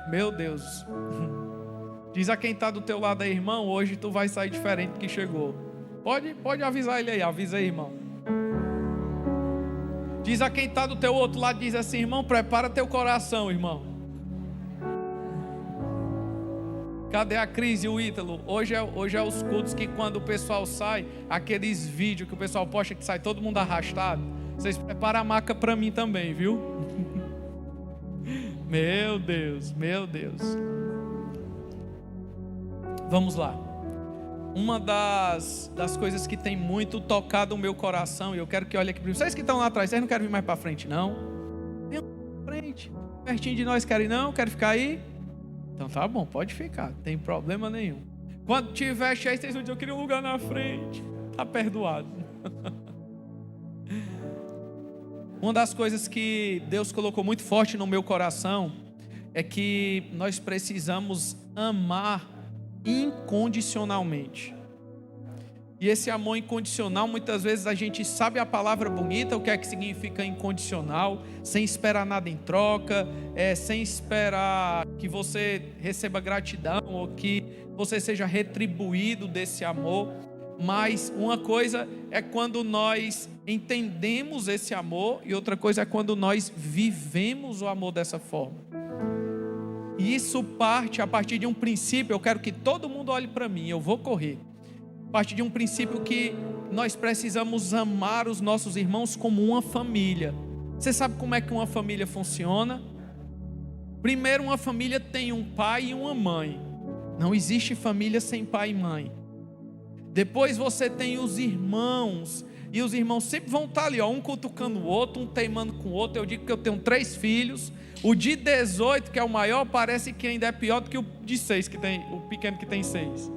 Meu Deus. Diz a quem está do teu lado aí, irmão, hoje tu vai sair diferente do que chegou. Pode avisar ele aí, avisa aí, irmão. Diz a quem está do teu outro lado, diz assim, irmão, prepara teu coração, irmão. Cadê a Cris e o Ítalo? Hoje é os cultos que quando o pessoal sai, aqueles vídeos que o pessoal posta que sai todo mundo arrastado. Vocês preparam a maca para mim também, viu? Meu Deus, meu Deus. Vamos lá. Uma das coisas que tem muito tocado o meu coração, e eu quero que olhem aqui para mim. Vocês que estão lá atrás, vocês não querem vir mais para frente, não? Vem para frente. Pertinho de nós, querem não? Querem ficar aí? Então tá bom, pode ficar, não tem problema nenhum. Quando tiver cheio, vocês vão dizer, eu queria um lugar na frente. Tá perdoado. Uma das coisas que Deus colocou muito forte no meu coração é que nós precisamos amar incondicionalmente. E esse amor incondicional, muitas vezes a gente sabe a palavra bonita, o que é que significa incondicional, sem esperar nada em troca, sem esperar que você receba gratidão ou que você seja retribuído desse amor. Mas uma coisa é quando nós entendemos esse amor e outra coisa é quando nós vivemos o amor dessa forma. E isso parte a partir de um princípio, eu quero que todo mundo olhe para mim, eu vou correr. A partir de um princípio que nós precisamos amar os nossos irmãos como uma família. Você sabe como é que uma família funciona? Primeiro, uma família tem um pai e uma mãe. Não existe família sem pai e mãe. Depois você tem os irmãos, e os irmãos sempre vão estar ali, um cutucando o outro, um teimando com o outro. Eu digo que eu tenho 3 filhos, o de 18, que é o maior, parece que ainda é pior do que o de 6, que tem, o pequeno que tem 6.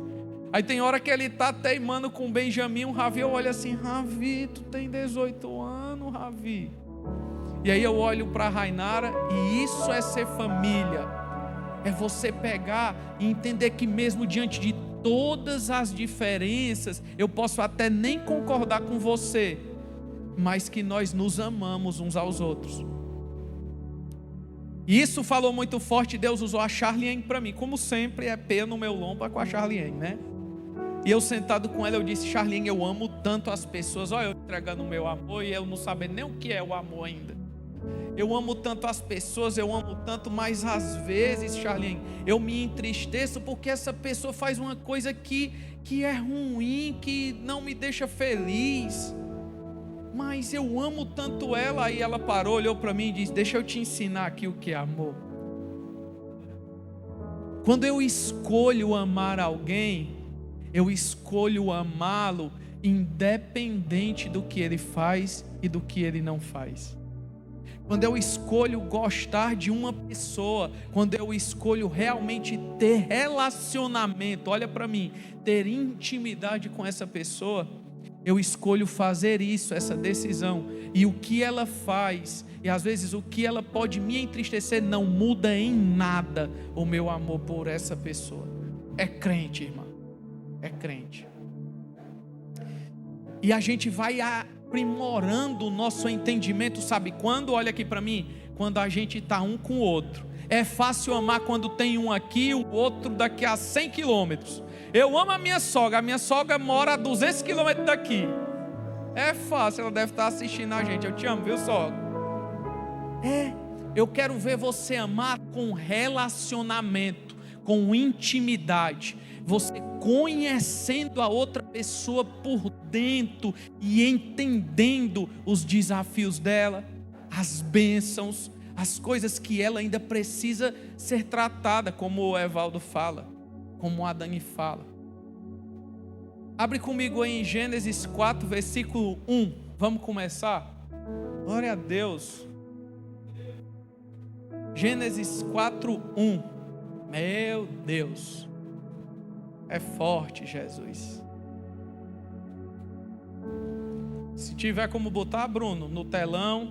Aí tem hora que ele está teimando com o Benjamin, o Ravi, eu olho assim, Ravi, tu tem 18 anos, Ravi. E aí eu olho para a Rainara, e isso é ser família, é você pegar e entender que mesmo diante de todas as diferenças, eu posso até nem concordar com você, mas que nós nos amamos uns aos outros. E isso falou muito forte, Deus usou a Charliane para mim, como sempre é pé no meu lombo com a Charliane, né? E eu sentado com ela, eu disse, Charliane, eu amo tanto as pessoas, olha eu entregando o meu amor e eu não sabendo nem o que é o amor ainda. Eu amo tanto as pessoas, eu amo tanto, mas às vezes, Charliane, eu me entristeço porque essa pessoa faz uma coisa que é ruim, que não me deixa feliz. Mas eu amo tanto ela. Aí ela parou, olhou para mim e disse, deixa eu te ensinar aqui o que é amor. Quando eu escolho amar alguém, eu escolho amá-lo independente do que ele faz e do que ele não faz. Quando eu escolho gostar de uma pessoa, quando eu escolho realmente ter relacionamento, olha para mim, ter intimidade com essa pessoa, eu escolho fazer isso, essa decisão. E o que ela faz, e às vezes o que ela pode me entristecer, não muda em nada o meu amor por essa pessoa. É crente, irmão, é crente. E a gente vai aprimorando o nosso entendimento, sabe quando? Olha aqui para mim, quando a gente está um com o outro. É fácil amar quando tem um aqui e o outro daqui a 100 quilômetros. Eu amo a minha sogra mora a 200 quilômetros daqui. É fácil, ela deve estar assistindo a gente, eu te amo, viu sogra? Eu quero ver você amar com relacionamento, com intimidade, você conhecendo a outra pessoa por dentro e entendendo os desafios dela, as bênçãos, as coisas que ela ainda precisa ser tratada, como o Evaldo fala, como a Dani fala. Abre comigo aí em Gênesis 4, versículo 1, vamos começar? Glória a Deus. Gênesis 4, 1, meu Deus. É forte, Jesus. Se tiver como botar, Bruno, no telão,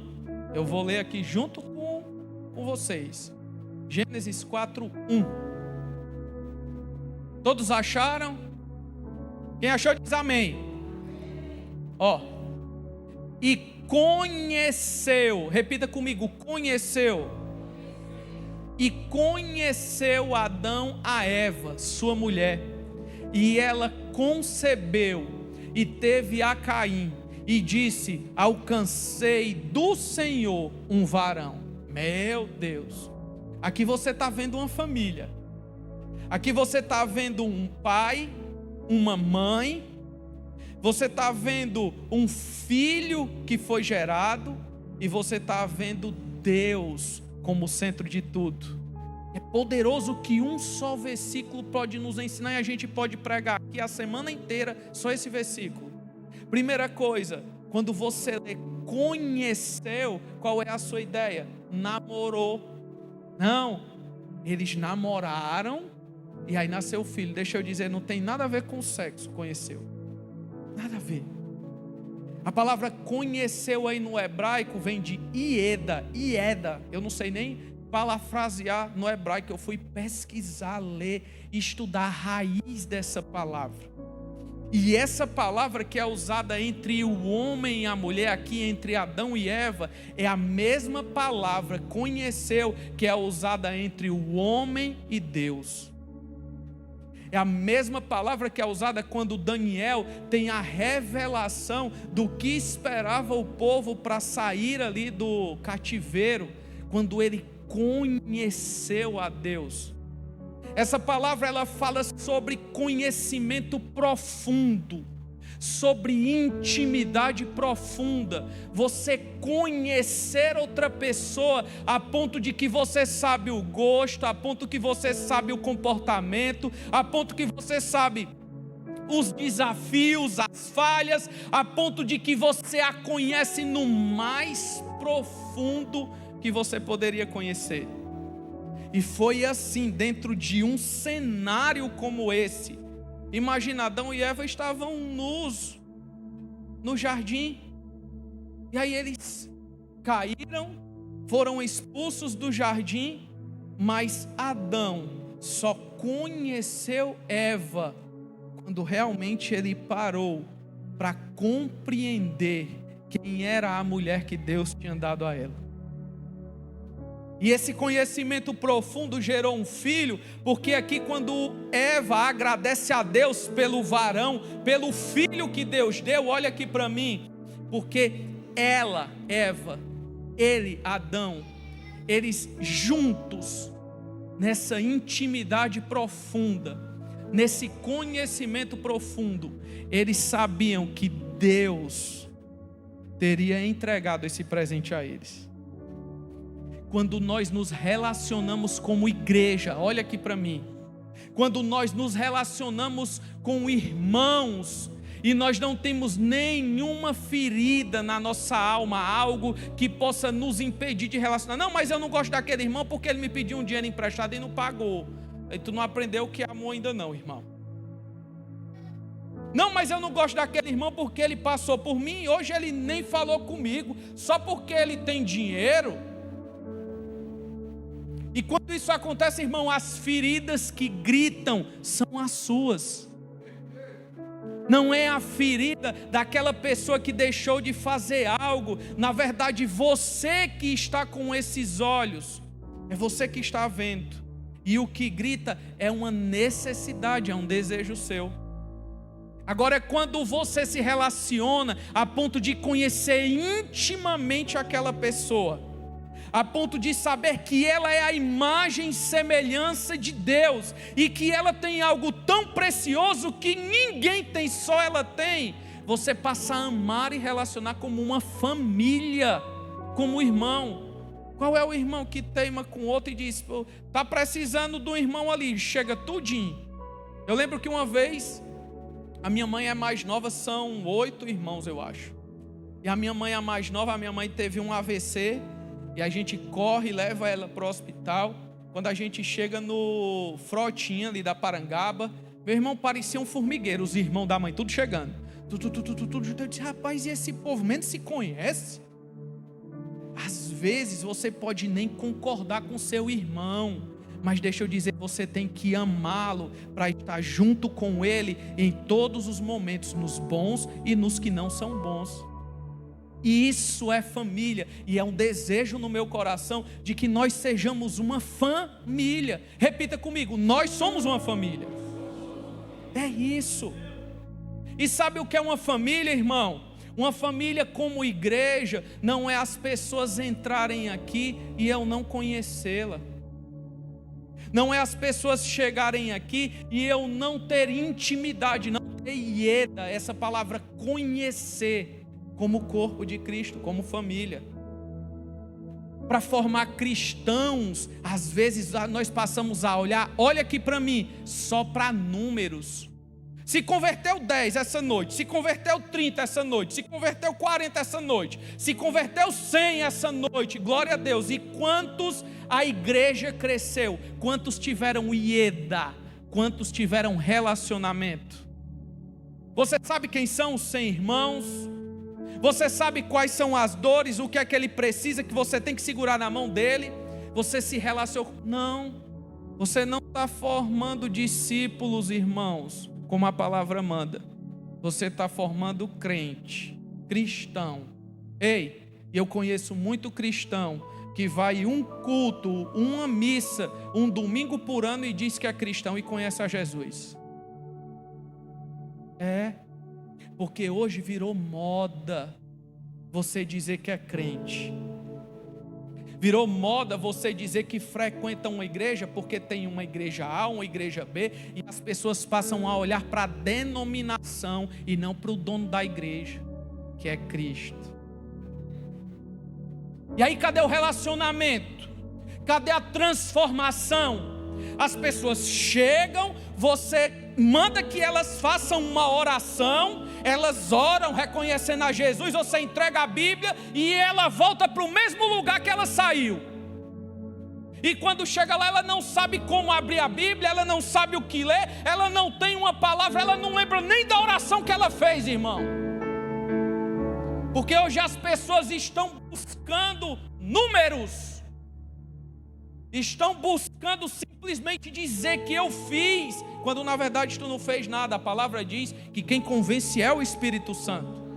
eu vou ler aqui junto com vocês. Gênesis 4, 1. Todos acharam? Quem achou diz amém. E conheceu, repita comigo, conheceu E conheceu Adão a Eva, sua mulher, e ela concebeu e teve a Caim, e disse: alcancei do Senhor um varão. Meu Deus, aqui você está vendo uma família, aqui você está vendo um pai, uma mãe, você está vendo um filho que foi gerado, e você está vendo Deus como centro de tudo. É poderoso que um só versículo pode nos ensinar, e a gente pode pregar aqui a semana inteira só esse versículo. Primeira coisa, quando você lê conheceu, qual é a sua ideia? Namorou. Não, eles namoraram e aí nasceu o filho. Deixa eu dizer, não tem nada a ver com sexo, conheceu. Nada a ver. A palavra conheceu aí no hebraico vem de ieda. Eu não sei nem parafrasear no hebraico, eu fui pesquisar, ler, estudar a raiz dessa palavra. E essa palavra que é usada entre o homem e a mulher, aqui entre Adão e Eva, é a mesma palavra, conheceu, que é usada entre o homem e Deus. É a mesma palavra que é usada quando Daniel tem a revelação do que esperava o povo para sair ali do cativeiro, quando ele conheceu a Deus. Essa palavra ela fala sobre conhecimento profundo, sobre intimidade profunda. Você conhecer outra pessoa a ponto de que você sabe o gosto, a ponto que você sabe o comportamento, a ponto que você sabe os desafios, as falhas, a ponto de que você a conhece no mais profundo que você poderia conhecer. E foi assim, dentro de um cenário como esse. Imagina, Adão e Eva estavam nus no jardim, e aí eles caíram, foram expulsos do jardim, mas Adão só conheceu Eva quando realmente ele parou para compreender quem era a mulher que Deus tinha dado a ela. E esse conhecimento profundo gerou um filho, porque aqui quando Eva agradece a Deus pelo varão, pelo filho que Deus deu, olha aqui para mim, porque ela, Eva, ele, Adão, eles juntos, nessa intimidade profunda, nesse conhecimento profundo, eles sabiam que Deus teria entregado esse presente a eles. Quando nós nos relacionamos como igreja, olha aqui para mim, quando nós nos relacionamos com irmãos, e nós não temos nenhuma ferida na nossa alma, algo que possa nos impedir de relacionar. Não, mas eu não gosto daquele irmão porque ele me pediu um dinheiro emprestado e não pagou. Aí tu não aprendeu o que é amor ainda não, irmão. Não, mas eu não gosto daquele irmão porque ele passou por mim e hoje ele nem falou comigo, só porque ele tem dinheiro. E quando isso acontece, irmão, as feridas que gritam são as suas. Não é a ferida daquela pessoa que deixou de fazer algo. Na verdade, você que está com esses olhos, é você que está vendo. E o que grita é uma necessidade, é um desejo seu. Agora, é quando você se relaciona a ponto de conhecer intimamente aquela pessoa, a ponto de saber que ela é a imagem e semelhança de Deus, e que ela tem algo tão precioso que ninguém tem, só ela tem. Você passa a amar e relacionar como uma família, como um irmão. Qual é o irmão que teima com o outro e diz, está precisando do irmão ali, chega tudinho. Eu lembro que uma vez, a minha mãe é mais nova, são 8 irmãos eu acho, e a minha mãe é a mais nova, a minha mãe teve um AVC, e a gente corre e leva ela para o hospital. Quando a gente chega no Frotinha ali da Parangaba, meu irmão parecia um formigueiro, os irmãos da mãe, tudo chegando. Eu disse, rapaz, e esse povo menos se conhece? Às vezes você pode nem concordar com seu irmão, mas deixa eu dizer, você tem que amá-lo para estar junto com ele em todos os momentos, nos bons e nos que não são bons. E isso é família, e é um desejo no meu coração de que nós sejamos uma família. Repita comigo: nós somos uma família. É isso. E sabe o que é uma família, irmão? Uma família como igreja não é as pessoas entrarem aqui e eu não conhecê-la. Não é as pessoas chegarem aqui e eu não ter intimidade, não ter ieda, essa palavra conhecer, como corpo de Cristo, como família. Para formar cristãos, às vezes nós passamos a olhar, olha aqui para mim, só para números. Se converteu 10 essa noite, se converteu 30 essa noite, se converteu 40 essa noite, se converteu 100 essa noite, glória a Deus. E quantos a igreja cresceu? Quantos tiveram ieda? Quantos tiveram relacionamento? Você sabe quem são os 100 irmãos? Você sabe quais são as dores, o que é que ele precisa, que você tem que segurar na mão dele? Você se relacionou? Não, você não está formando discípulos, irmãos, como a palavra manda. Você está formando crente, cristão. Ei, eu conheço muito cristão que vai um culto, uma missa, um domingo por ano e diz que é cristão e conhece a Jesus. Porque hoje virou moda você dizer que é crente. Virou moda você dizer que frequenta uma igreja porque tem uma igreja A, uma igreja B, e as pessoas passam a olhar para a denominação e não para o dono da igreja, que é Cristo. E aí cadê o relacionamento? Cadê a transformação? As pessoas chegam, você manda que elas façam uma oração, elas oram reconhecendo a Jesus, você entrega a Bíblia e ela volta para o mesmo lugar que ela saiu. E quando chega lá, ela não sabe como abrir a Bíblia, ela não sabe o que ler, ela não tem uma palavra, ela não lembra nem da oração que ela fez, irmão. Porque hoje as pessoas estão buscando números, estão buscando simplesmente dizer que eu fiz, quando na verdade tu não fez nada. A palavra diz que quem convence é o Espírito Santo.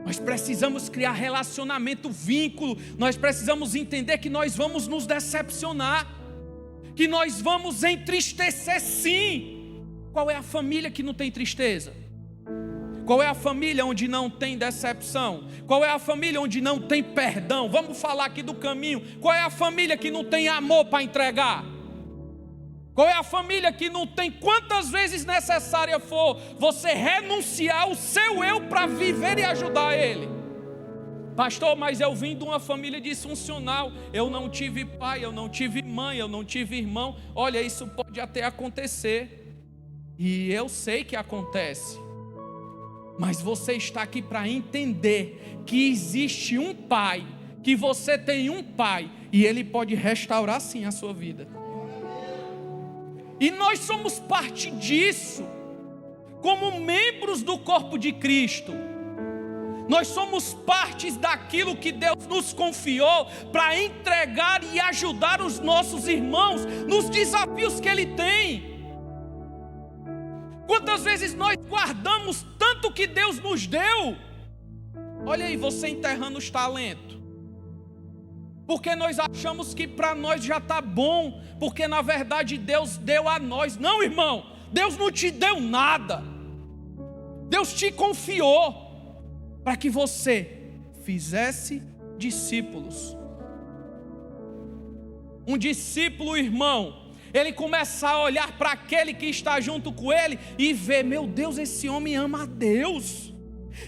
Nós precisamos criar relacionamento, vínculo. Nós precisamos entender que nós vamos nos decepcionar, que nós vamos entristecer sim. Qual é a família que não tem tristeza? Qual é a família onde não tem decepção? Qual é a família onde não tem perdão? Vamos falar aqui do caminho. Qual é a família que não tem amor para entregar? Qual é a família que não tem, quantas vezes necessária for, você renunciar o seu eu para viver e ajudar ele? Pastor, mas eu vim de uma família disfuncional, eu não tive pai, eu não tive mãe, eu não tive irmão. Olha, isso pode até acontecer, e eu sei que acontece. Mas você está aqui para entender que existe um pai, que você tem um pai, e ele pode restaurar sim a sua vida. E nós somos parte disso, como membros do corpo de Cristo. Nós somos partes daquilo que Deus nos confiou para entregar e ajudar os nossos irmãos nos desafios que Ele tem. Quantas vezes nós guardamos tanto que Deus nos deu? Olha aí, você enterrando os talentos. Porque nós achamos que para nós já está bom, porque na verdade Deus deu a nós. Não, irmão, Deus não te deu nada. Deus te confiou para que você fizesse discípulos. Um discípulo, irmão, ele começa a olhar para aquele que está junto com ele e ver: meu Deus, esse homem ama a Deus.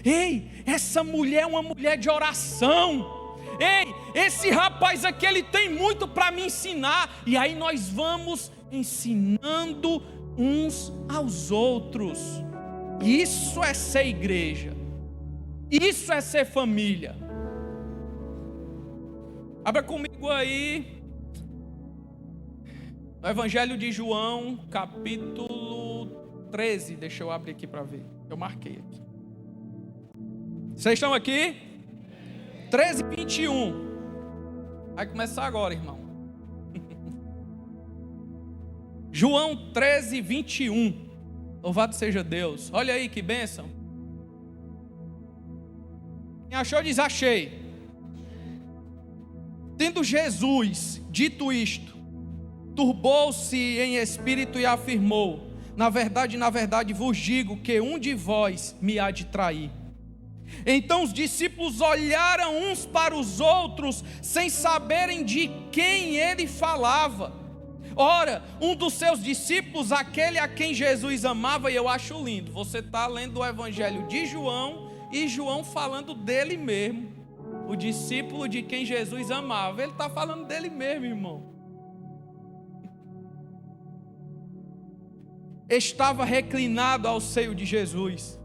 Ei, essa mulher é uma mulher de oração. Ei, esse rapaz aqui, ele tem muito para me ensinar. E aí nós vamos ensinando uns aos outros. Isso é ser igreja. Isso é ser família. Abra comigo aí no Evangelho de João, capítulo 13. Deixa eu abrir aqui para ver. Eu marquei aqui. Vocês estão aqui? 13, 21. Vai começar agora, irmão. João 13, 21. Louvado seja Deus. Olha aí que bênção. Quem achou diz: achei. Tendo Jesus dito isto, turbou-se em espírito e afirmou: na verdade, vos digo que um de vós me há de trair. Então os discípulos olharam uns para os outros, sem saberem de quem ele falava. Ora, um dos seus discípulos, aquele a quem Jesus amava, e eu acho lindo, você está lendo o evangelho de João, e João falando dele mesmo, o discípulo de quem Jesus amava, ele está falando dele mesmo, irmão. Estava reclinado ao seio de Jesus.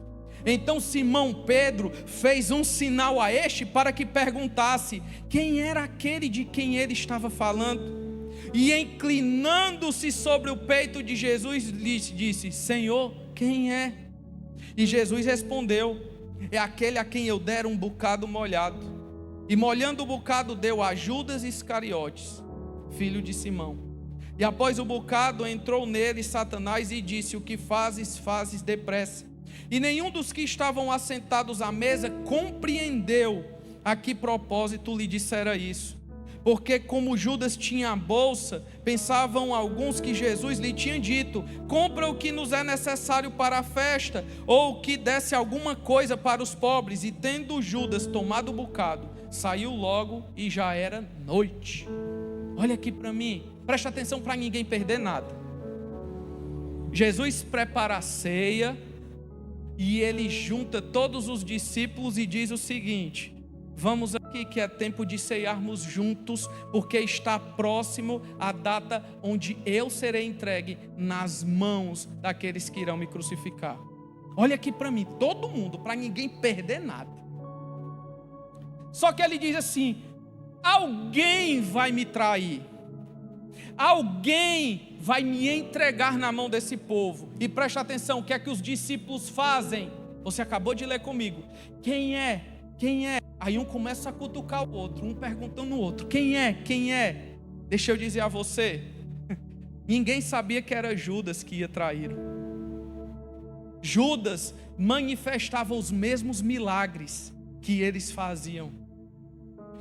Então Simão Pedro fez um sinal a este para que perguntasse quem era aquele de quem ele estava falando. E inclinando-se sobre o peito de Jesus, lhe disse: Senhor, quem é? E Jesus respondeu: é aquele a quem eu der um bocado molhado. E molhando o bocado deu a Judas Iscariotes, filho de Simão. E após o bocado entrou nele Satanás e disse: o que fazes, fazes depressa. E nenhum dos que estavam assentados à mesa compreendeu a que propósito lhe dissera isso. Porque como Judas tinha a bolsa, pensavam alguns que Jesus lhe tinha dito: compra o que nos é necessário para a festa, ou que desse alguma coisa para os pobres. E tendo Judas tomado o bocado, saiu logo e já era noite. Olha aqui para mim, presta atenção para ninguém perder nada. Jesus prepara a ceia e ele junta todos os discípulos e diz o seguinte: vamos aqui que é tempo de ceiarmos juntos, porque está próximo a data onde eu serei entregue nas mãos daqueles que irão me crucificar. Olha aqui para mim, todo mundo, para ninguém perder nada. Só que ele diz assim: alguém vai me trair, alguém vai me entregar na mão desse povo. E presta atenção, o que é que os discípulos fazem? Você acabou de ler comigo. Quem é? Quem é? Aí um começa a cutucar o outro, um perguntando o outro: quem é? Quem é? Deixa eu dizer a você, ninguém sabia que era Judas que ia trair. Judas manifestava os mesmos milagres que eles faziam.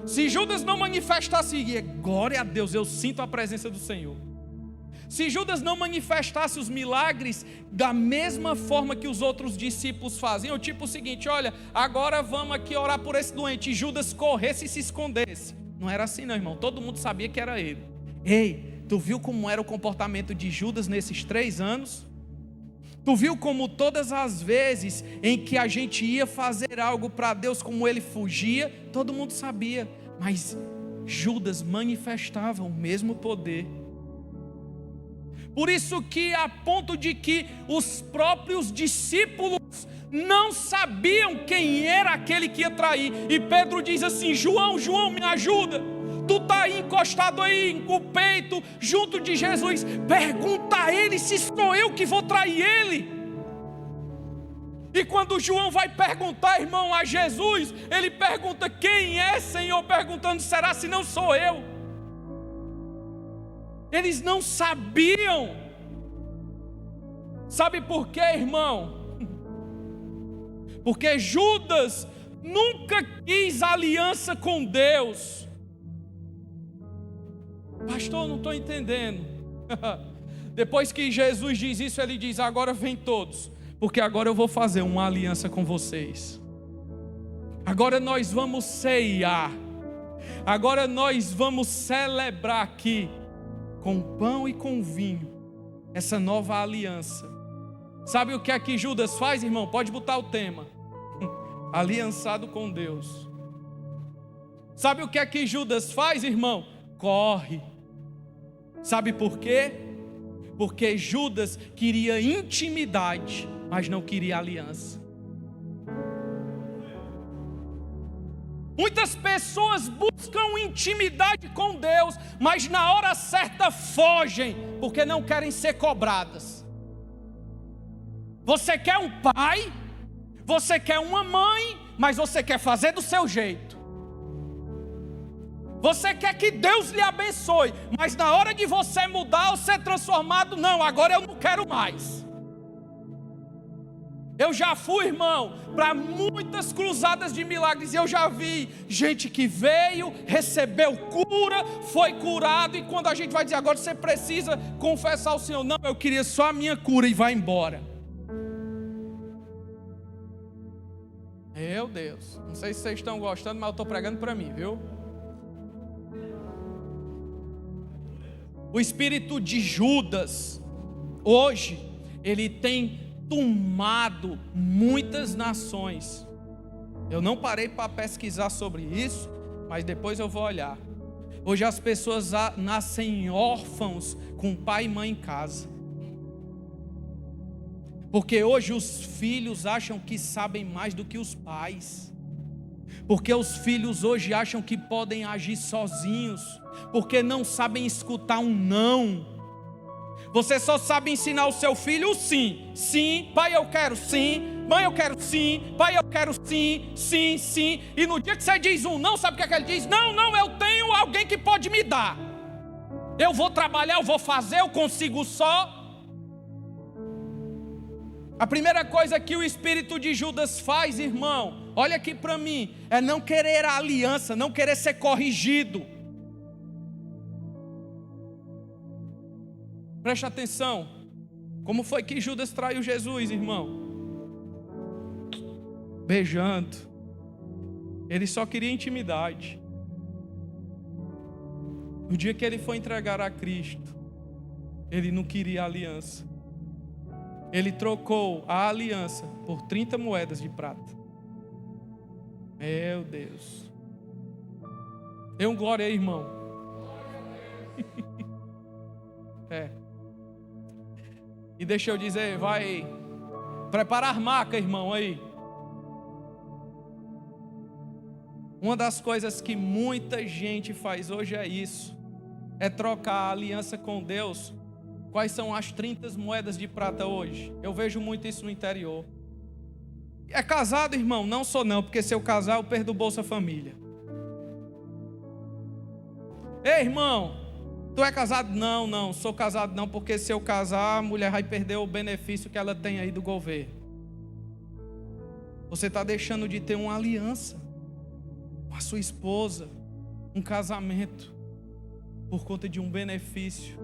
Se Judas não manifestasse, glória a Deus, eu sinto a presença do Senhor. Se Judas não manifestasse os milagres da mesma forma que os outros discípulos faziam, tipo o seguinte: olha, agora vamos aqui orar por esse doente, e Judas corresse e se escondesse. Não era assim não, irmão, todo mundo sabia que era ele. Ei, tu viu como era o comportamento de Judas nesses 3 anos? Tu viu como todas as vezes em que a gente ia fazer algo para Deus, como ele fugia? Todo mundo sabia, mas Judas manifestava o mesmo poder. Por isso que a ponto de que os próprios discípulos não sabiam quem era aquele que ia trair. E Pedro diz assim: João, me ajuda. Tu está aí encostado aí com o peito, junto de Jesus. Pergunta a ele se sou eu que vou trair ele. E quando João vai perguntar, irmão, a Jesus, ele pergunta: quem é, Senhor? Perguntando: será se não sou eu? Eles não sabiam. Sabe por quê, irmão? Porque Judas nunca quis aliança com Deus. Pastor, não estou entendendo. Depois que Jesus diz isso, ele diz: agora vem todos, porque agora eu vou fazer uma aliança com vocês. Agora nós vamos ceiar. Agora nós vamos celebrar aqui, com pão e com vinho, essa nova aliança. Sabe o que é que Judas faz, irmão? Pode botar o tema: aliançado com Deus. Sabe o que é que Judas faz, irmão? Corre. Sabe por quê? Porque Judas queria intimidade, mas não queria aliança. Muitas pessoas buscam intimidade com Deus, mas na hora certa fogem, porque não querem ser cobradas. Você quer um pai, você quer uma mãe, mas você quer fazer do seu jeito. Você quer que Deus lhe abençoe, mas na hora de você mudar ou ser transformado, não, agora eu não quero mais. Eu já fui, irmão, para muitas cruzadas de milagres. E eu já vi gente que veio, recebeu cura, foi curado. E quando a gente vai dizer, agora você precisa confessar ao Senhor. Não, eu queria só a minha cura, e vai embora. Meu Deus, não sei se vocês estão gostando, mas eu estou pregando para mim, viu? O espírito de Judas, hoje, ele tem tomado muitas nações. Eu não parei para pesquisar sobre isso, mas depois eu vou olhar. Hoje as pessoas nascem órfãos com pai e mãe em casa. Porque hoje os filhos acham que sabem mais do que os pais. Porque os filhos hoje acham que podem agir sozinhos. Porque não sabem escutar um não. Você só sabe ensinar o seu filho o sim. Sim, pai eu quero sim. Mãe eu quero sim. Pai eu quero sim. Sim, sim. E no dia que você diz um não, sabe o que é que ele diz? Não, não, eu tenho alguém que pode me dar. Eu vou trabalhar, eu vou fazer, eu consigo só. A primeira coisa que o espírito de Judas faz, irmão, olha aqui para mim, é não querer a aliança, não querer ser corrigido. Preste atenção, como foi que Judas traiu Jesus, irmão? Beijando. Ele só queria intimidade. No dia que ele foi entregar a Cristo, ele não queria aliança. Ele trocou a aliança por 30 moedas de prata. Meu Deus. Dê um glória aí, irmão. É. E deixa eu dizer, vai preparar maca, irmão, aí. Uma das coisas que muita gente faz hoje é isso. É trocar a aliança com Deus. Quais são as 30 moedas de prata hoje? Eu vejo muito isso no interior. É casado, irmão? Não sou não, porque se eu casar eu perdo o Bolsa Família. Ei, irmão, tu é casado? Não, não, sou casado não, porque se eu casar a mulher vai perder o benefício que ela tem aí do governo. Você está deixando de ter uma aliança com a sua esposa, um casamento, por conta de um benefício,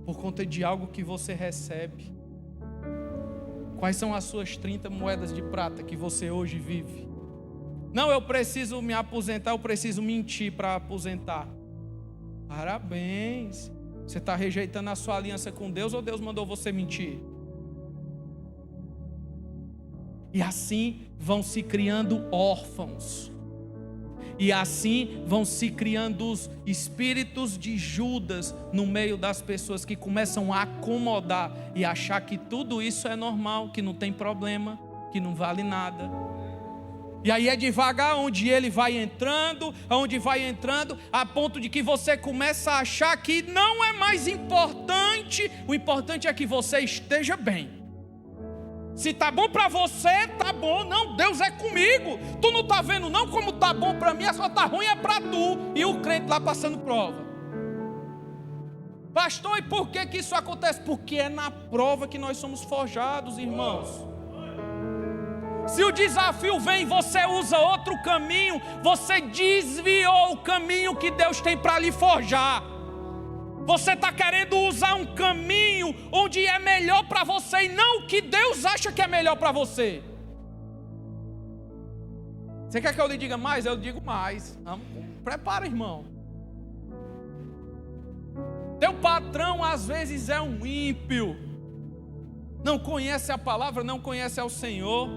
por conta de algo que você recebe. Quais são as suas 30 moedas de prata que você hoje vive? Não, eu preciso me aposentar, eu preciso mentir para aposentar. Parabéns. Você está rejeitando a sua aliança com Deus ou Deus mandou você mentir? E assim vão se criando órfãos. E assim vão se criando os espíritos de Judas no meio das pessoas que começam a acomodar e achar que tudo isso é normal, que não tem problema, que não vale nada. E aí é devagar onde ele vai entrando, a ponto de que você começa a achar que não é mais importante, o importante é que você esteja bem. Se tá bom para você, tá bom. Não, Deus é comigo. Tu não tá vendo não como tá bom para mim, só tá ruim é para tu. E o crente lá passando prova. Pastor, e por que isso acontece? Porque é na prova que nós somos forjados, irmãos. Se o desafio vem e você usa outro caminho, você desviou o caminho que Deus tem para lhe forjar. Você está querendo usar um caminho onde é melhor para você e não o que Deus acha que é melhor para você. Você quer que eu lhe diga mais? Eu digo mais. Prepara, irmão. Teu patrão às vezes é um ímpio. Não conhece a palavra, não conhece ao Senhor.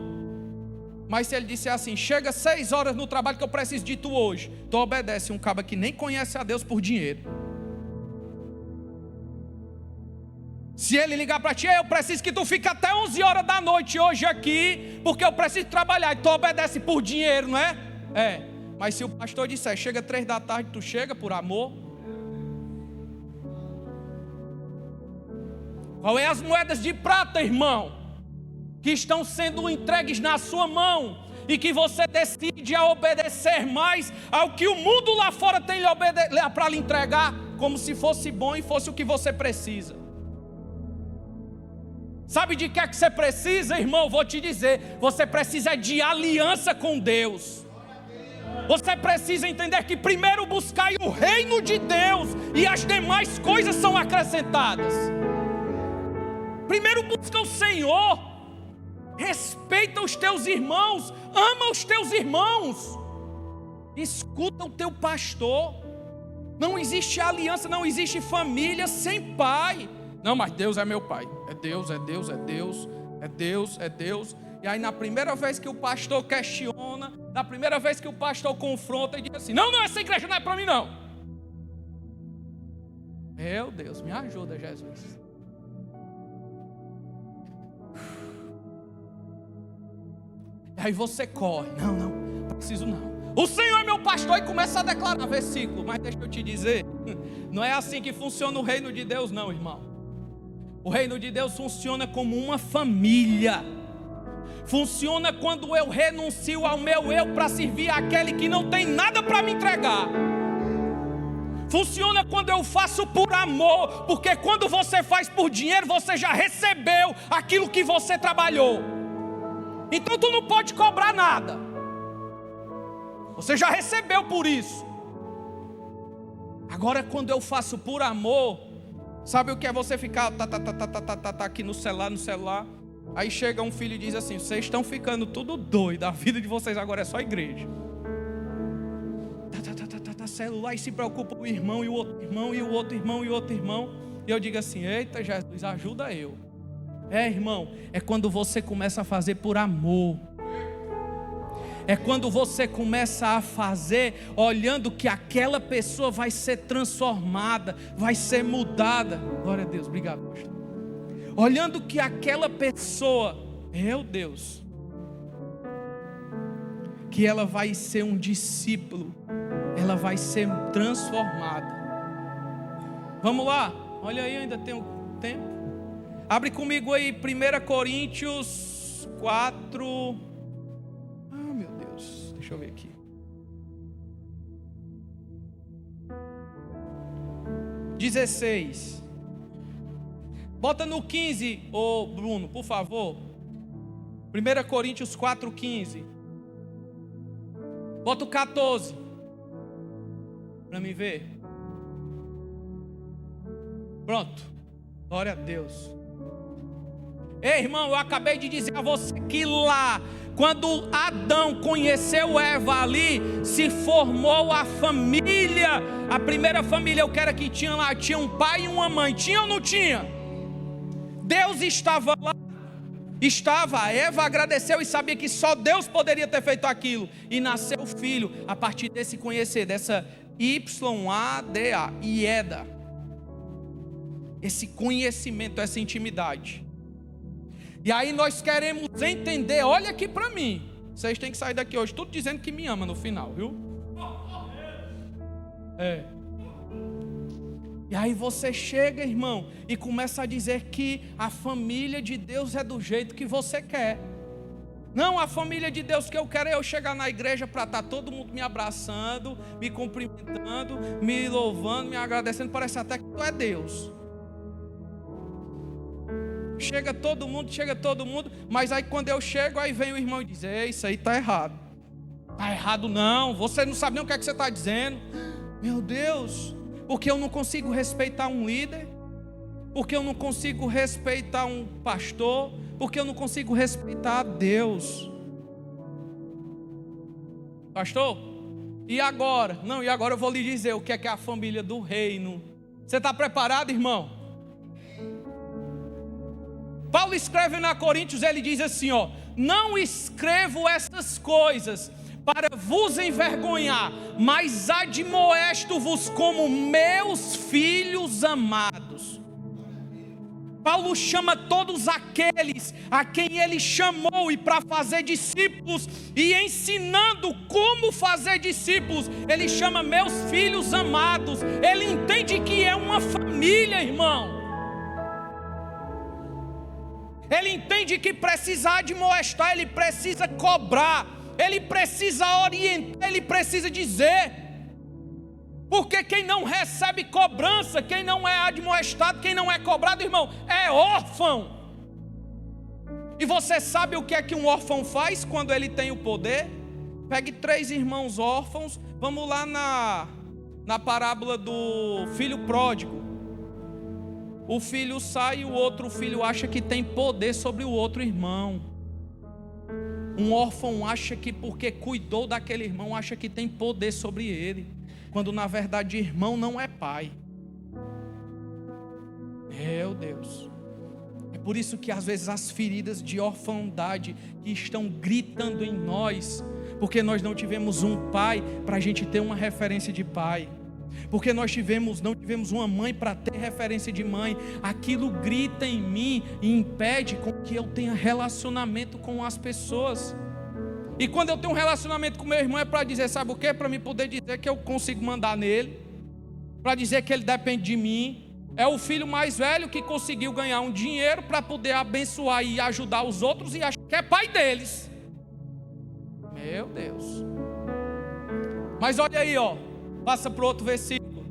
Mas se ele disser assim, chega 6 horas no trabalho que eu preciso de tu hoje, tu obedece um caba que nem conhece a Deus por dinheiro. Se ele ligar para ti, eu preciso que tu fique até 11 horas da noite hoje aqui, porque eu preciso trabalhar, e tu obedece por dinheiro, não é? É, mas se o pastor disser, chega 3 da tarde, tu chega por amor? Qual é as moedas de prata, irmão, que estão sendo entregues na sua mão, e que você decide a obedecer mais ao que o mundo lá fora tem para lhe entregar, como se fosse bom e fosse o que você precisa? Sabe de que é que você precisa, irmão? Vou te dizer, você precisa de aliança com Deus. Você precisa entender que primeiro buscai o reino de Deus e as demais coisas são acrescentadas. Primeiro busca o Senhor, respeita os teus irmãos, ama os teus irmãos, escuta o teu pastor. Não existe aliança, não existe família sem pai. Não, mas Deus é meu pai. É Deus, é Deus, é Deus, é Deus, é Deus. E aí na primeira vez que o pastor questiona, na primeira vez que o pastor confronta, ele diz assim: não, essa igreja não é para mim não. Meu Deus, me ajuda, Jesus. Aí você corre: não preciso não. O Senhor é meu pastor, e começa a declarar versículo. Mas deixa eu te dizer, não é assim que funciona o reino de Deus não, irmão. O reino de Deus funciona como uma família. Funciona quando eu renuncio ao meu eu para servir aquele que não tem nada para me entregar. Funciona quando eu faço por amor, porque quando você faz por dinheiro, você já recebeu aquilo que você trabalhou. Então tu não pode cobrar nada. Você já recebeu por isso. Agora quando eu faço por amor, sabe o que é você ficar aqui no celular? Aí chega um filho e diz assim: vocês estão ficando tudo doido, a vida de vocês agora é só igreja. Celular, e se preocupa o irmão e o outro irmão e o outro irmão e o outro irmão. E eu digo assim: eita Jesus, ajuda eu. Irmão, é quando você começa a fazer por amor. É quando você começa a fazer olhando que aquela pessoa vai ser transformada, vai ser mudada. Glória a Deus, obrigado, pastor. Olhando que aquela pessoa, meu Deus, que ela vai ser um discípulo, ela vai ser transformada. Vamos lá, olha aí, ainda tem um tempo. Abre comigo aí 1 Coríntios 4. Meu Deus, deixa eu ver aqui. (16) Bota no 15, ô Bruno, por favor. 1 Coríntios 4:15. Bota o 14 para me ver. Pronto. Glória a Deus. Ei, irmão, eu acabei de dizer a você que lá, quando Adão conheceu Eva ali, se formou a família. A primeira família, eu quero que tinha lá, tinha um pai e uma mãe. Tinha ou não tinha? Deus estava lá. Estava, a Eva agradeceu e sabia que só Deus poderia ter feito aquilo. E nasceu o filho, a partir desse conhecer, dessa YADA, Ieda. Esse conhecimento, essa intimidade. E aí nós queremos entender, olha aqui para mim. Vocês têm que sair daqui hoje tudo dizendo que me ama no final, viu? E aí você chega, irmão, e começa a dizer que a família de Deus é do jeito que você quer. Não, a família de Deus que eu quero é eu chegar na igreja para estar todo mundo me abraçando, me cumprimentando, me louvando, me agradecendo. Parece até que tu é Deus. Chega todo mundo, mas aí quando eu chego, aí vem o irmão e diz: ei, isso aí está errado. Está errado não, você não sabe nem o que é que você está dizendo. Meu Deus, porque eu não consigo respeitar um líder, porque eu não consigo respeitar um pastor, porque eu não consigo respeitar Deus. Pastor, e agora? Não, e agora eu vou lhe dizer o que é a família do reino. Você está preparado, irmão? Paulo escreve na Coríntios, ele diz assim, ó: não escrevo essas coisas para vos envergonhar, mas admoesto-vos como meus filhos amados. Paulo chama todos aqueles a quem ele chamou e para fazer discípulos, e ensinando como fazer discípulos, ele chama meus filhos amados. Ele entende que é uma família, irmão. Ele entende que precisa admoestar, ele precisa cobrar, ele precisa orientar, ele precisa dizer. Porque quem não recebe cobrança, quem não é admoestado, quem não é cobrado, irmão, é órfão. E você sabe o que é que um órfão faz quando ele tem o poder? Pegue 3 irmãos órfãos, vamos lá na parábola do filho pródigo. O filho sai e o outro filho acha que tem poder sobre o outro irmão. Um órfão acha que porque cuidou daquele irmão, acha que tem poder sobre ele, quando na verdade irmão não é pai. Meu Deus. É por isso que às vezes as feridas de orfandade que estão gritando em nós, porque nós não tivemos um pai para a gente ter uma referência de pai, porque nós não tivemos uma mãe para ter referência de mãe. Aquilo grita em mim e impede com que eu tenha relacionamento com as pessoas. E quando eu tenho um relacionamento com meu irmão é para dizer, sabe o quê? Para me poder dizer que eu consigo mandar nele, para dizer que ele depende de mim. É o filho mais velho que conseguiu ganhar um dinheiro para poder abençoar e ajudar os outros e acha que é pai deles. Meu Deus. Mas olha aí, ó. Passa para o outro versículo.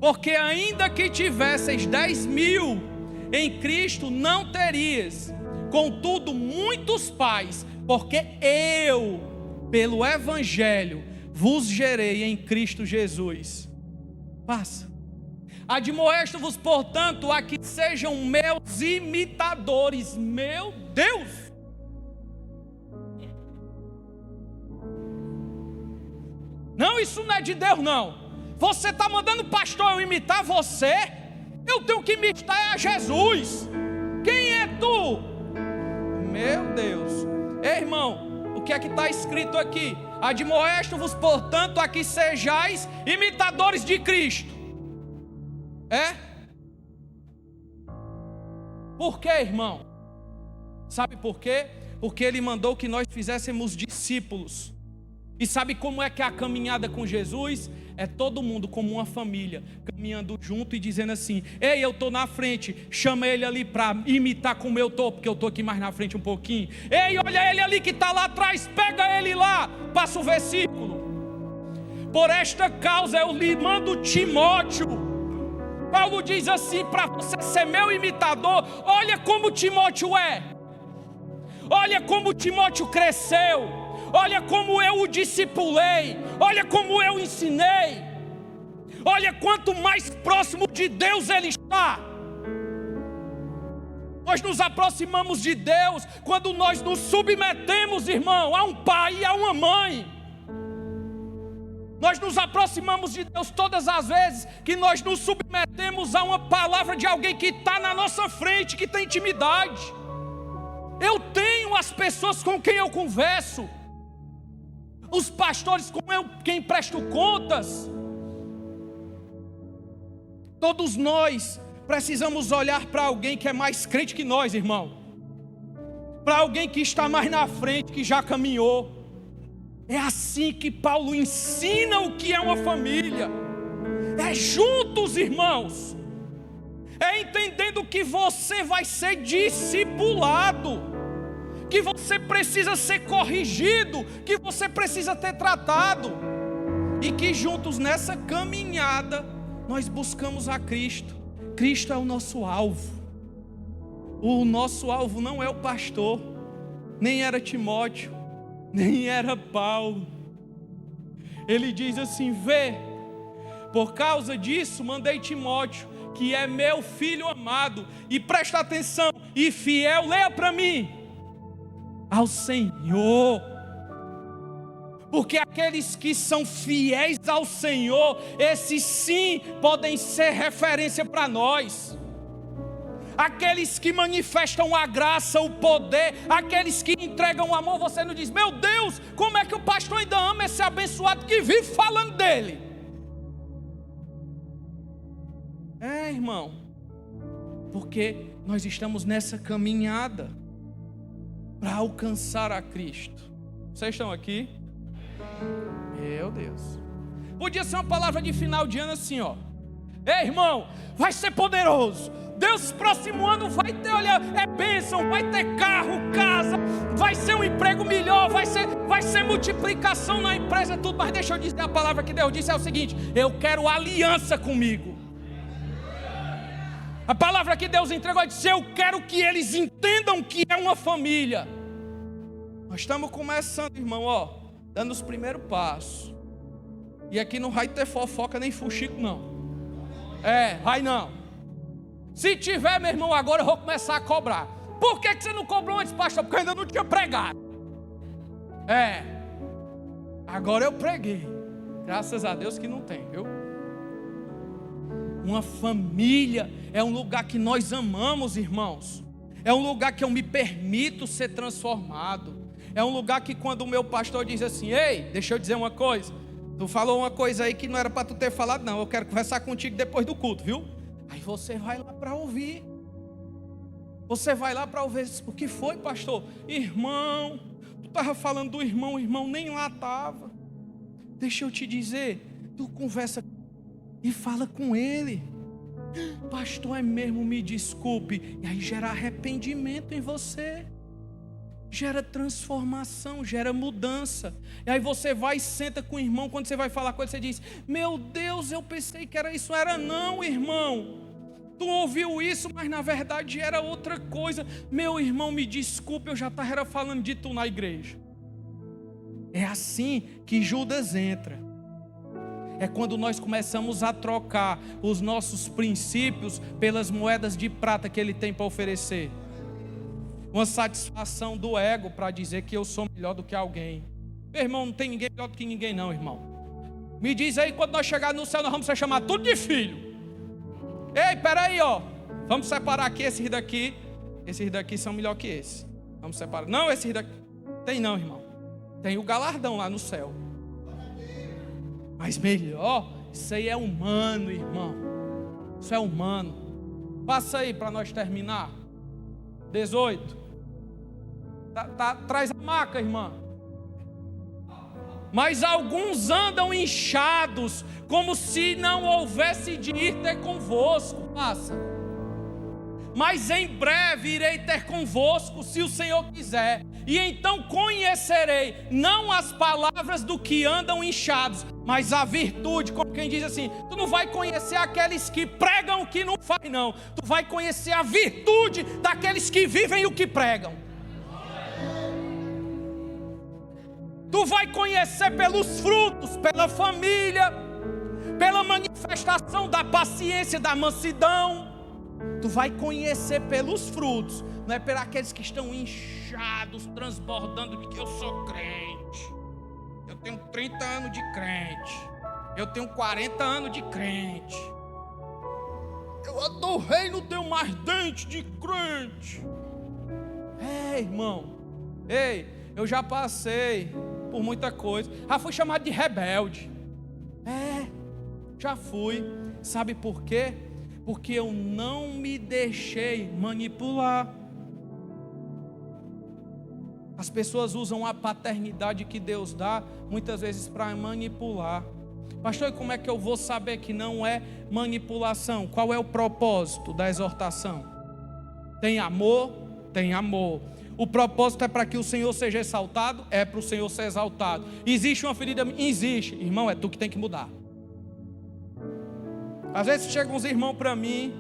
Porque ainda que tivesseis 10.000 em Cristo, não terias, contudo, muitos pais, porque eu, pelo Evangelho, vos gerei em Cristo Jesus. Passa. Admoesto-vos, portanto, a que sejam meus imitadores. Meu Deus! Não, isso não é de Deus, não. Você está mandando o pastor eu imitar você? Eu tenho que imitar a Jesus. Quem é tu? Meu Deus. Ei, irmão, o que é que está escrito aqui? Admoesto-vos, portanto, a que sejais imitadores de Cristo. É? Por quê, irmão? Sabe por quê? Porque Ele mandou que nós fizéssemos discípulos. E sabe como é que é a caminhada com Jesus? É todo mundo como uma família, caminhando junto e dizendo assim, ei, eu estou na frente, chama ele ali para imitar como eu estou, porque eu estou aqui mais na frente um pouquinho. Ei, olha ele ali que está lá atrás, pega ele lá. Passa o versículo. Por esta causa eu lhe mando Timóteo. Paulo diz assim, para você ser meu imitador, olha como Timóteo é. Olha como Timóteo cresceu. Olha como eu o discipulei. Olha como eu ensinei. Olha quanto mais próximo de Deus ele está. Nós nos aproximamos de Deus quando nós nos submetemos, irmão, a um pai e a uma mãe. Nós nos aproximamos de Deus todas as vezes que nós nos submetemos a uma palavra de alguém que está na nossa frente, que tem intimidade. Eu tenho as pessoas com quem eu converso, os pastores com quem presto contas. Todos nós precisamos olhar para alguém que é mais crente que nós, irmão. Para alguém que está mais na frente, que já caminhou. É assim que Paulo ensina o que é uma família. É juntos, irmãos. É entendendo que você vai ser discipulado, que você precisa ser corrigido, que você precisa ter tratado, e que juntos nessa caminhada nós buscamos a Cristo. Cristo é o nosso alvo. O nosso alvo não é o pastor, nem era Timóteo, nem era Paulo. Ele diz assim, vê, por causa disso mandei Timóteo, que é meu filho amado, e presta atenção, e fiel, leia para mim, ao Senhor. Porque aqueles que são fiéis ao Senhor, esses sim podem ser referência para nós. Aqueles que manifestam a graça, o poder, aqueles que entregam o amor, você não diz, meu Deus, como é que o pastor ainda ama esse abençoado que vive falando dele? É, irmão, porque nós estamos nessa caminhada para alcançar a Cristo. Vocês estão aqui? Meu Deus. Podia ser uma palavra de final de ano assim, ó. Ei, irmão, vai ser poderoso. Deus, próximo ano vai ter, olha, é bênção, vai ter carro, casa, vai ser um emprego melhor, vai ser multiplicação na empresa, tudo. Mas deixa eu dizer a palavra que Deus disse, é o seguinte, eu quero aliança comigo. A palavra que Deus entregou, disse: eu quero que eles entendam que é uma família. Nós estamos começando, irmão, dando os primeiros passos. E aqui não vai ter fofoca nem fuxico, não. Vai não. Se tiver, meu irmão, agora eu vou começar a cobrar. Por que você não cobrou antes, pastor? Porque eu ainda não tinha pregado. Agora eu preguei. Graças a Deus que não tem, viu? Uma família é um lugar que nós amamos, irmãos. É um lugar que eu me permito ser transformado. É um lugar que quando o meu pastor diz assim: ei, deixa eu dizer uma coisa. Tu falou uma coisa aí que não era para tu ter falado, não. Eu quero conversar contigo depois do culto, viu? Aí você vai lá para ouvir. Você vai lá para ouvir. O que foi, pastor? Irmão, tu estava falando do irmão, o irmão nem lá estava. Deixa eu te dizer, tu conversa e fala com ele. Pastor, é mesmo, me desculpe. E aí gera arrependimento em você. Gera transformação, gera mudança. E aí você vai e senta com o irmão. Quando você vai falar com ele, você diz: meu Deus, eu pensei que era isso. Era não, irmão. Tu ouviu isso, mas na verdade era outra coisa. Meu irmão, me desculpe, eu já estava falando de tu na igreja. É assim que Judas entra. É quando nós começamos a trocar os nossos princípios pelas moedas de prata que ele tem para oferecer. Uma satisfação do ego para dizer que eu sou melhor do que alguém. Meu irmão, não tem ninguém melhor do que ninguém não, irmão. Me diz aí, quando nós chegarmos no céu, nós vamos ser chamados tudo de filho. Ei, peraí, vamos separar aqui esses daqui. Esses daqui são melhor que esses. Vamos separar. Não, esses daqui. Tem não, irmão. Tem o galardão lá no céu. Mas melhor, isso aí é humano, irmão. Isso é humano. Passa aí para nós terminar. 18. Traz a maca, irmã. Mas alguns andam inchados, como se não houvesse de ir ter convosco. Passa. Mas em breve irei ter convosco, se o Senhor quiser. E então conhecerei, não as palavras do que andam inchados, mas a virtude, como quem diz assim: tu não vai conhecer aqueles que pregam o que não faz, não. Tu vai conhecer a virtude daqueles que vivem o que pregam. Tu vai conhecer pelos frutos, pela família, pela manifestação da paciência, da mansidão. Tu vai conhecer pelos frutos, não é por aqueles que estão inchados, transbordando de que eu sou crente. Eu tenho 30 anos de crente. Eu tenho 40 anos de crente. Eu adorei, não tenho mais dente de crente. Ei, irmão. Ei, eu já passei por muita coisa. Já fui chamado de rebelde. Já fui. Sabe por quê? Porque eu não me deixei manipular. As pessoas usam a paternidade que Deus dá, muitas vezes para manipular. Pastor, e como é que eu vou saber que não é manipulação? Qual é o propósito da exortação? Tem amor? Tem amor. O propósito é para que o Senhor seja exaltado? É para o Senhor ser exaltado. Existe uma ferida? Existe. Irmão, é tu que tem que mudar. Às vezes chegam uns irmãos para mim,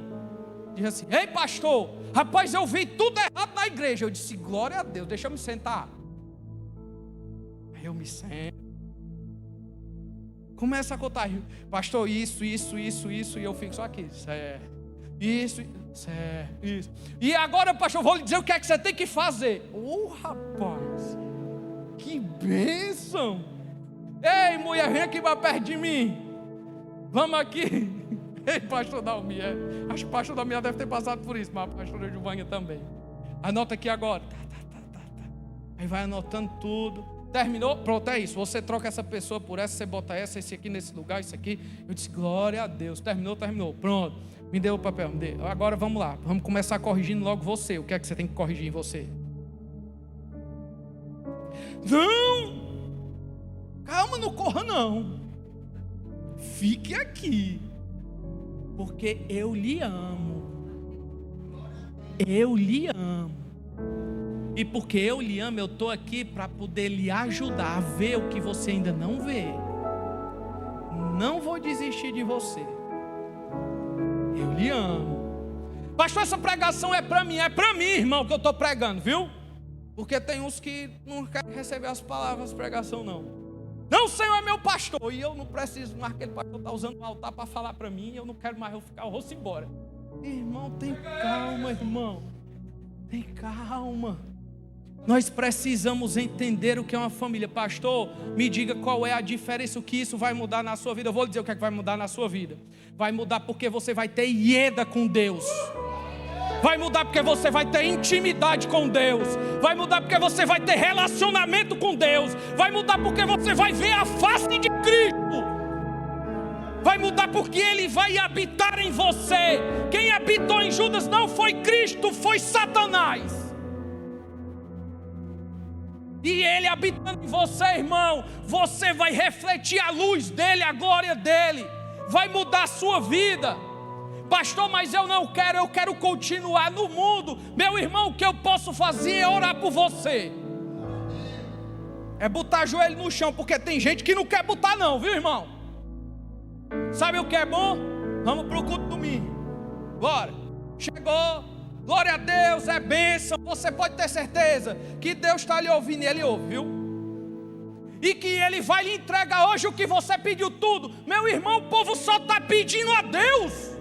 dizem assim: ei pastor, rapaz, eu vi tudo errado na igreja. Eu disse: glória a Deus, deixa eu me sentar. Aí eu me sento, começa a contar: pastor, isso, e eu fico só aqui, isso. E agora, pastor, eu vou lhe dizer o que é que você tem que fazer. Rapaz, que bênção. Ei, mulher, vem aqui para perto de mim. Vamos aqui. Ei, pastor Dalmier. Acho que o pastor Dalmier deve ter passado por isso, mas a pastora Giovânia também. Anota aqui agora. Aí vai anotando tudo. Terminou? Pronto, é isso. Você troca essa pessoa por essa, você bota esse aqui nesse lugar, isso aqui. Eu disse: glória a Deus. Terminou. Pronto. Me deu o papel, me deu. Agora vamos lá. Vamos começar corrigindo logo você. O que é que você tem que corrigir em você? Não! Calma, não corra não. Fique aqui. Porque eu lhe amo. Eu lhe amo. E porque eu lhe amo, eu estou aqui para poder lhe ajudar a ver o que você ainda não vê. Não vou desistir de você. Eu lhe amo. Pastor, essa pregação é para mim, irmão, que eu estou pregando, viu? Porque tem uns que não querem receber as palavras de pregação, não. Não, o Senhor é meu pastor, e eu não preciso mais, aquele pastor está usando o altar para falar para mim, eu não quero mais, eu vou embora. Irmão, tem calma, irmão. Tem calma. Nós precisamos entender o que é uma família. Pastor, me diga qual é a diferença, o que isso vai mudar na sua vida. Eu vou lhe dizer o que é que vai mudar na sua vida. Vai mudar porque você vai ter ieda com Deus. Vai mudar porque você vai ter intimidade com Deus. Vai mudar porque você vai ter relacionamento com Deus. Vai mudar porque você vai ver a face de Cristo. Vai mudar porque Ele vai habitar em você. Quem habitou em Judas não foi Cristo, foi Satanás. E Ele habitando em você, irmão, você vai refletir a luz dEle, a glória dEle. Vai mudar a sua vida. Pastor, mas eu não quero, eu quero continuar no mundo. Meu irmão, o que eu posso fazer é orar por você. É botar joelho no chão, porque tem gente que não quer botar não, viu, irmão? Sabe o que é bom? Vamos para o culto domingo. Bora. Chegou, glória a Deus, é bênção. Você pode ter certeza que Deus está lhe ouvindo e Ele ouve, viu? E que Ele vai lhe entregar hoje o que você pediu tudo. Meu irmão, o povo só está pedindo a Deus.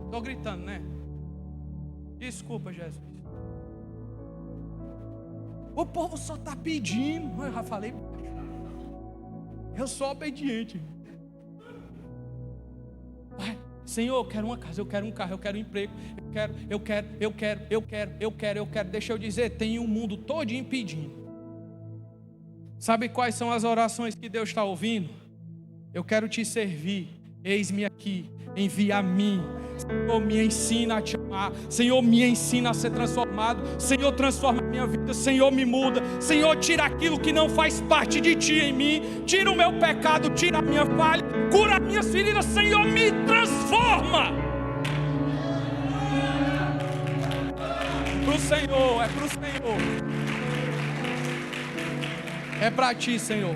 Estou gritando, né? Desculpa, Jesus. O povo só está pedindo. Eu já falei. Eu sou obediente. Pai, Senhor, eu quero uma casa, eu quero um carro, eu quero um emprego. Eu quero. Deixa eu dizer, tem um mundo todo impedindo. Sabe quais são as orações que Deus está ouvindo? Eu quero te servir. Eis-me aqui, envia a mim. Senhor, me ensina a te amar. Senhor, me ensina a ser transformado. Senhor, transforma a minha vida. Senhor, me muda. Senhor, tira aquilo que não faz parte de ti em mim. Tira o meu pecado, tira a minha falha. Cura as minhas feridas. Senhor, me transforma. Pro Senhor, é pro Senhor. É para ti, Senhor.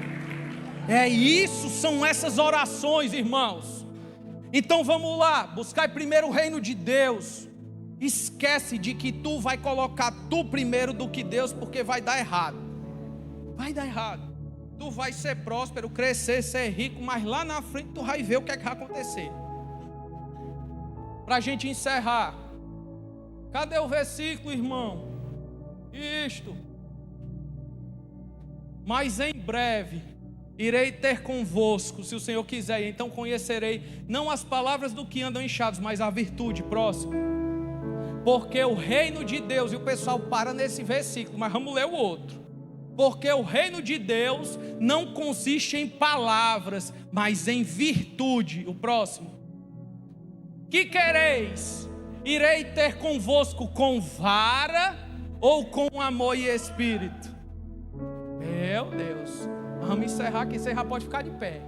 É isso, são essas orações, irmãos. Então vamos lá, buscar primeiro o reino de Deus. Esquece de que tu vai colocar tu primeiro do que Deus, porque vai dar errado. Vai dar errado. Tu vai ser próspero, crescer, ser rico, mas lá na frente tu vai ver o que é que vai acontecer. Para a gente encerrar. Cadê o versículo, irmão? Isto. Mas em breve irei ter convosco, se o Senhor quiser, então conhecerei, não as palavras do que andam inchados, mas a virtude. Próximo. Porque o reino de Deus, e o pessoal para nesse versículo, mas vamos ler o outro. Porque o reino de Deus não consiste em palavras, mas em virtude. O próximo. Que quereis? Irei ter convosco com vara ou com amor e espírito? Meu Deus. Vamos encerrar, que encerrar pode ficar de pé.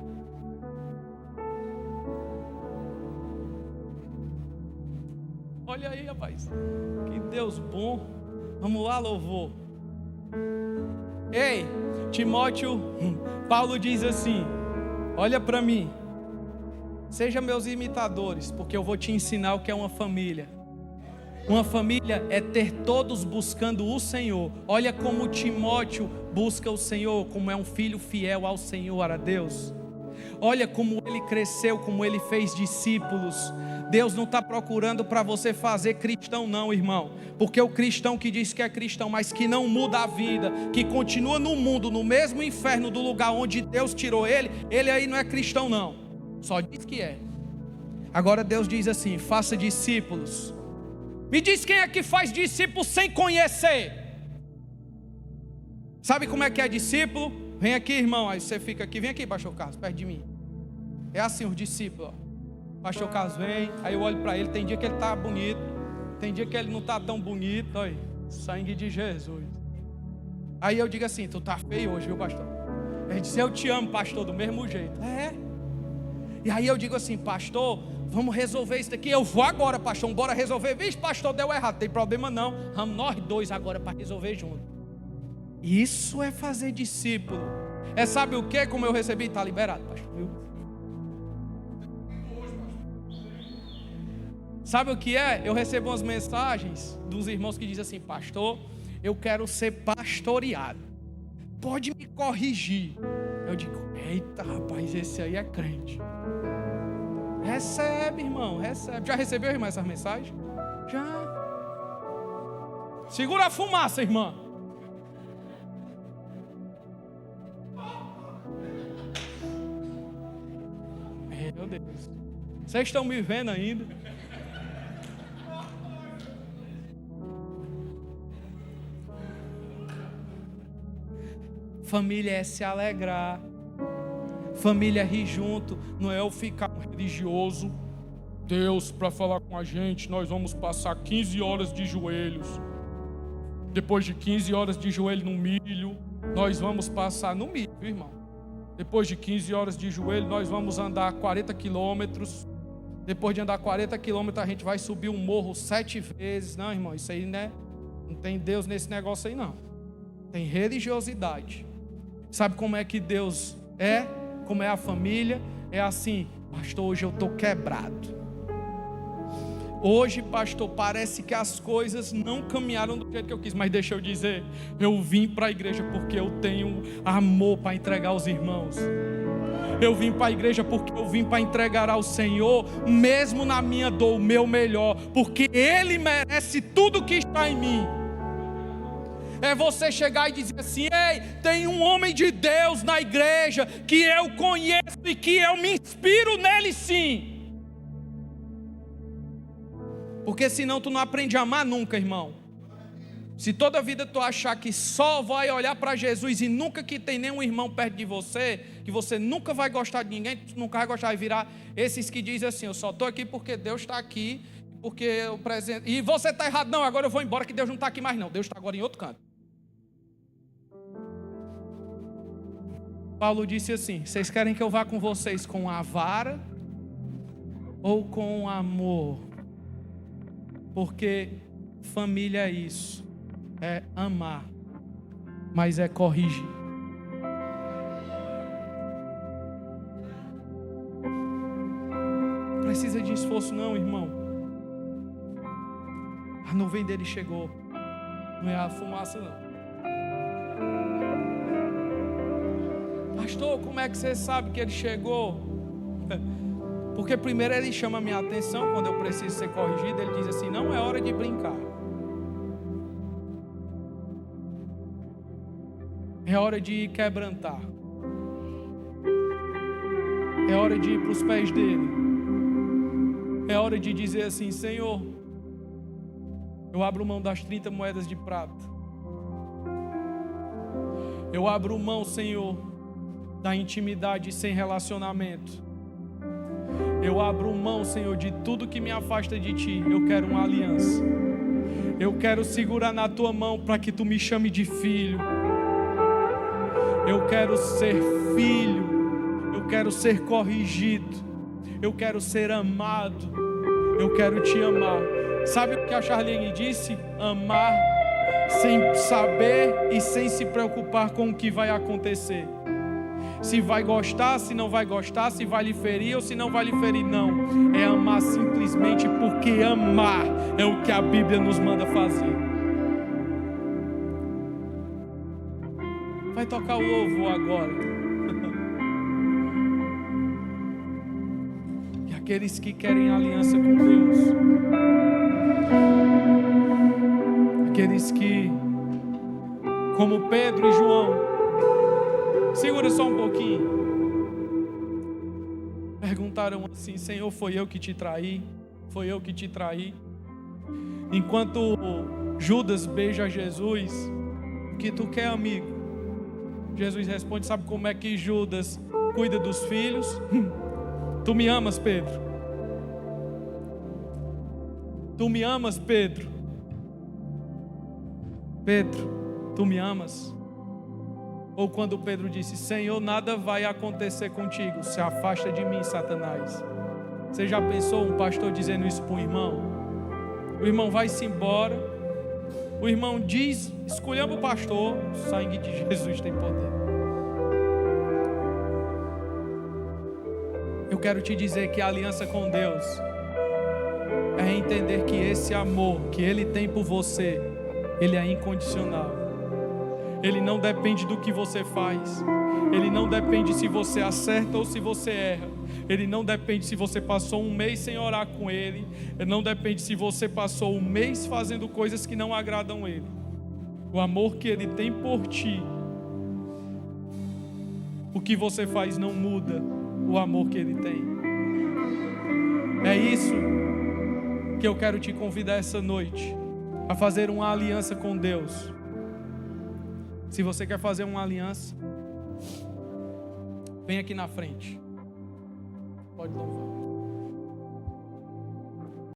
Olha aí, rapaz. Que Deus bom. Vamos lá, louvor. Ei, Timóteo, Paulo diz assim: olha para mim. Seja meus imitadores, porque eu vou te ensinar o que é uma família. Uma família é ter todos buscando o Senhor. Olha como Timóteo busca o Senhor, como é um filho fiel ao Senhor, a Deus. Olha como ele cresceu, como ele fez discípulos. Deus não está procurando para você fazer cristão não, irmão. Porque o cristão que diz que é cristão, mas que não muda a vida, que continua no mundo, no mesmo inferno do lugar onde Deus tirou ele, ele aí não é cristão não. Só diz que é. Agora Deus diz assim: faça discípulos. Me diz quem é que faz discípulo sem conhecer? Sabe como é que é discípulo? Vem aqui, irmão, aí você fica aqui. Vem aqui, pastor Carlos, perto de mim. É assim os discípulos, ó. Pastor Carlos vem, aí eu olho para ele. Tem dia que ele está bonito, tem dia que ele não está tão bonito. Olha, sangue de Jesus. Aí eu digo assim: tu tá feio hoje, viu, pastor? Ele diz: eu te amo, pastor, do mesmo jeito. É. E aí eu digo assim: pastor, vamos resolver isso daqui. Eu vou agora, pastor, bora resolver. Vixe, pastor, deu errado, tem problema não. Vamos nós dois agora para resolver junto. Isso é fazer discípulo. É, sabe o que? Como eu recebi, está liberado, pastor, viu? Sabe o que é? Eu recebo umas mensagens dos irmãos que dizem assim: pastor, eu quero ser pastoreado, pode me corrigir. Eu digo: eita rapaz, esse aí é crente. Recebe, irmão, recebe. Já recebeu, irmão, essas mensagens? Já. Segura a fumaça, irmã. Meu Deus. Vocês estão me vendo ainda? Família é se alegrar. Família é rir junto. Não é eu ficar religioso. Deus, para falar com a gente, nós vamos passar 15 horas de joelhos. Depois de 15 horas de joelho no milho, nós vamos passar no milho, irmão. Depois de 15 horas de joelho, nós vamos andar 40 quilômetros. Depois de andar 40 quilômetros, a gente vai subir um morro 7 vezes. Não, irmão, isso aí, né? Não tem Deus nesse negócio aí, não. Tem religiosidade. Sabe como é que Deus é? Como é a família? É assim: pastor, hoje eu estou quebrado. Hoje, pastor, parece que as coisas não caminharam do jeito que eu quis. Mas deixa eu dizer, eu vim para a igreja porque eu tenho amor para entregar aos irmãos. Eu vim para a igreja porque eu vim para entregar ao Senhor, mesmo na minha dor, o meu melhor, porque Ele merece tudo que está em mim. É você chegar e dizer assim: ei, tem um homem de Deus na igreja que eu conheço e que eu me inspiro nele, sim. Porque senão tu não aprende a amar nunca, irmão. Se toda a vida tu achar que só vai olhar para Jesus e nunca que tem nenhum irmão perto de você, que você nunca vai gostar de ninguém, tu nunca vai gostar, vai virar esses que dizem assim: eu só estou aqui porque Deus está aqui, porque o presente, e você está errado. Não, agora eu vou embora que Deus não está aqui mais não, Deus está agora em outro canto. Paulo disse assim: vocês querem que eu vá com vocês com a vara ou com amor? Porque família é isso, é amar, mas é corrigir. Não precisa de esforço não, irmão. A nuvem dele chegou, não é a fumaça não. Pastor, como é que você sabe que ele chegou? Porque primeiro ele chama a minha atenção quando eu preciso ser corrigido. Ele diz assim: não é hora de brincar, é hora de quebrantar, é hora de ir para os pés dele, é hora de dizer assim: Senhor, eu abro mão das 30 moedas de prata, eu abro mão, Senhor, da intimidade sem relacionamento. Eu abro mão, Senhor, de tudo que me afasta de Ti. Eu quero uma aliança. Eu quero segurar na Tua mão para que Tu me chame de filho. Eu quero ser filho. Eu quero ser corrigido. Eu quero ser amado. Eu quero Te amar. Sabe o que a Charlene disse? Amar sem saber e sem se preocupar com o que vai acontecer. Se vai gostar, se não vai gostar, se vai lhe ferir ou se não vai lhe ferir, não. É amar simplesmente porque amar é o que a Bíblia nos manda fazer. Vai tocar o louvor agora. E aqueles que querem aliança com Deus, aqueles que, como Pedro e João, segura só um pouquinho, perguntaram assim: Senhor, foi eu que te traí? Foi eu que te traí? Enquanto Judas beija Jesus: o que tu quer, amigo? Jesus responde: sabe como é que Judas cuida dos filhos? Tu me amas, Pedro? Tu me amas, Pedro? Pedro, tu me amas? Ou quando Pedro disse: Senhor, nada vai acontecer contigo, se afasta de mim, Satanás. Você já pensou um pastor dizendo isso para um irmão? O irmão vai-se embora, o irmão diz, escolhendo o pastor: o sangue de Jesus tem poder. Eu quero te dizer que a aliança com Deus é entender que esse amor que Ele tem por você, Ele é incondicional. Ele não depende do que você faz. Ele não depende se você acerta ou se você erra. Ele não depende se você passou um mês sem orar com Ele. Ele não depende se você passou um mês fazendo coisas que não agradam Ele. O amor que Ele tem por ti, o que você faz não muda o amor que Ele tem. É isso que eu quero te convidar essa noite, a fazer uma aliança com Deus. Se você quer fazer uma aliança, vem aqui na frente. Pode louvar.